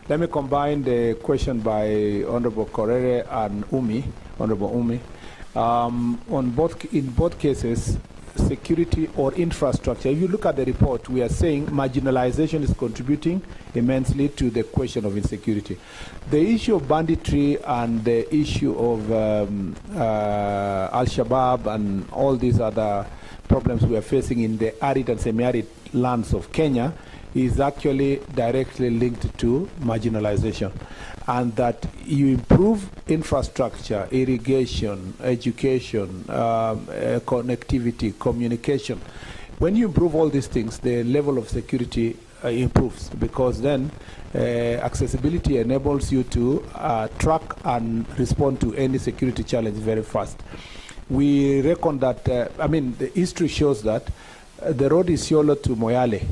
Let me combine the question by Honorable Korere and Honorable Umi. In both cases, security or infrastructure. If you look at the report, we are saying marginalization is contributing immensely to the question of insecurity. The issue of banditry and the issue of Al-Shabaab and all these other problems we are facing in the arid and semi-arid lands of Kenya is actually directly linked to marginalization. And that you improve infrastructure, irrigation, education, connectivity, communication. When you improve all these things, the level of security improves, because then accessibility enables you to track and respond to any security challenge very fast. We reckon that, the history shows that the road Isiolo to Moyale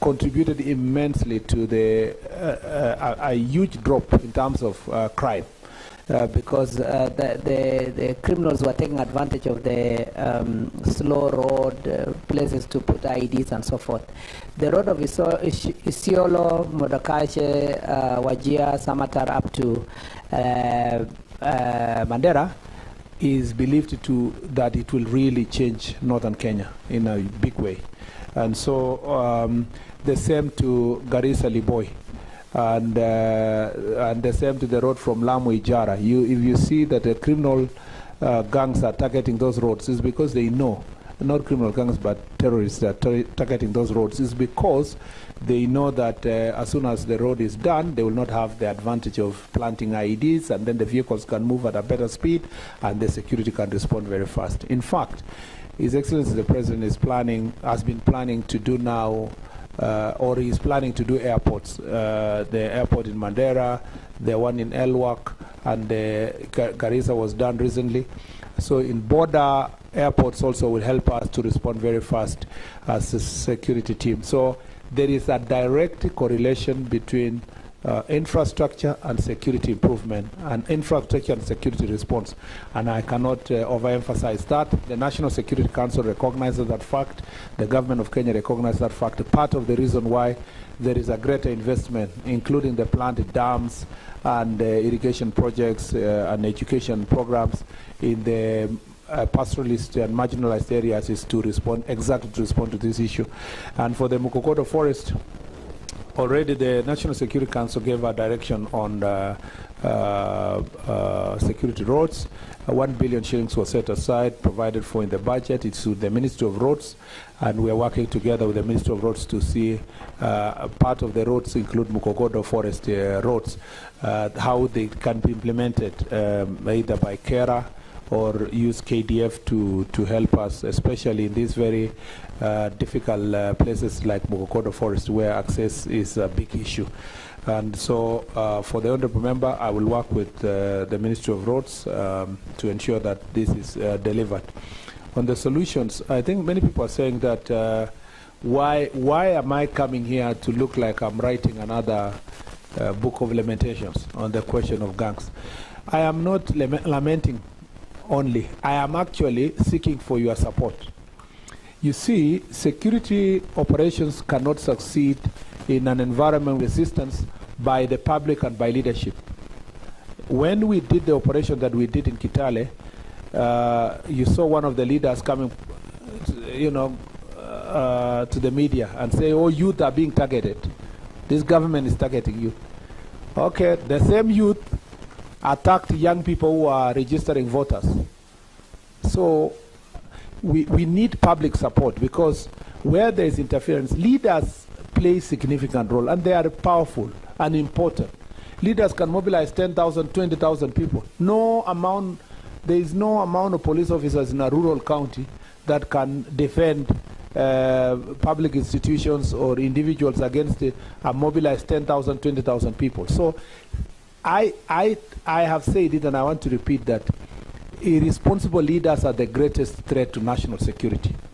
contributed immensely to a huge drop in terms of crime. Because the criminals were taking advantage of the slow road, places to put IDs and so forth. The road of Isiolo, Modakashe, Wajir, Samatar up to Mandera is believed that it will really change northern Kenya in a big way. And so the same to Garissa Liboi, and the same to the road from Lamu Ijara. If you see that the criminal gangs are targeting those roads, it's because they know, not criminal gangs but terrorists are targeting those roads, is because they know that as soon as the road is done, they will not have the advantage of planting IEDs, and then the vehicles can move at a better speed and the security can respond very fast. In fact, His Excellency the President has been planning to do now, or he is planning to do airports. The airport in Mandera, the one in Elwak, and Garissa was done recently. So in border airports also will help us to respond very fast as a security team. So there is a direct correlation between infrastructure and security improvement, and infrastructure and security response. And I cannot overemphasize that. The National Security Council recognizes that fact. The government of Kenya recognizes that fact. Part of the reason why there is a greater investment, including the planted dams and irrigation projects and education programs in the pastoralist and marginalized areas, is to respond to this issue. And for the Murkomen forest, already the National Security Council gave a direction on security roads. 1 billion shillings was set aside, provided for in the budget. It's with the Ministry of Roads, and we are working together with the Ministry of Roads to see part of the roads include Murkomen forest roads, how they can be implemented either by KERA or use KDF to help us, especially in these very difficult places like Murkomen forest, where access is a big issue. And so for the Honourable Member, I will work with the Ministry of Roads to ensure that this is delivered. On the solutions, I think many people are saying that why am I coming here to look like I'm writing another book of lamentations on the question of gangs? I am not lamenting only. I am actually seeking for your support. You see, security operations cannot succeed in an environment of resistance by the public and by leadership. When we did the operation that we did in Kitale, you saw one of the leaders coming, to the media and say, "Oh, youth are being targeted. This government is targeting you." Okay, the same youth attacked young people who are registering voters. So we need public support, because where there is interference, leaders play a significant role, and they are powerful and important. Leaders can mobilize 10,000, 20,000 people. There is no amount of police officers in a rural county that can defend public institutions or individuals against and mobilize 10,000, 20,000 people. So I have said it, and I want to repeat that irresponsible leaders are the greatest threat to national security.